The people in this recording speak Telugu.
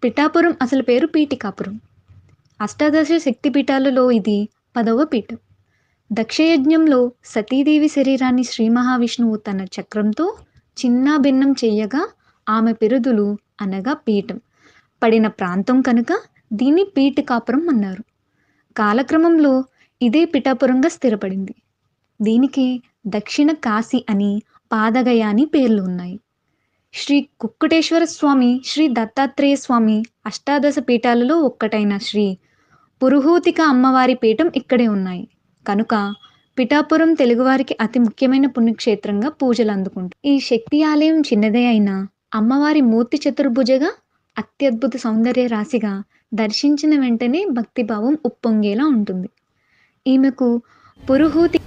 పిఠాపురం అసలు పేరు పీఠికాపురం. అష్టాదశ శక్తిపీఠాలలో ఇది 10వ పీఠం. దక్షయజ్ఞంలో సతీదేవి శరీరాన్ని శ్రీ మహావిష్ణువు తన చక్రంతో చిన్నాభిన్నం చెయ్యగా ఆమె పిరుదులు అనగా పీఠం పడిన ప్రాంతం కనుక దీన్ని పీఠికాపురం అన్నారు. కాలక్రమంలో ఇదే పిఠాపురంగా స్థిరపడింది. దీనికి దక్షిణ కాశీ అని, పాదగయ అని పేర్లు ఉన్నాయి. శ్రీ కుక్కుటేశ్వర స్వామి, శ్రీ దత్తాత్రేయ స్వామి అష్టాదశ పీఠాలలో ఒక్కటైన శ్రీ పురుహూతిక అమ్మవారి పీఠం ఇక్కడే ఉన్నాయి. కనుక పిఠాపురం తెలుగువారికి అతి ముఖ్యమైన పుణ్యక్షేత్రంగా పూజలు అందుకుంటుంది. ఈ శక్తి ఆలయం చిన్నదే అయినా అమ్మవారి మూర్తి చతుర్భుజగా అత్యద్భుత సౌందర్య రాశిగా దర్శించిన వెంటనే భక్తిభావం ఉప్పొంగేలా ఉంటుంది. ఈమెకు పురుహూతి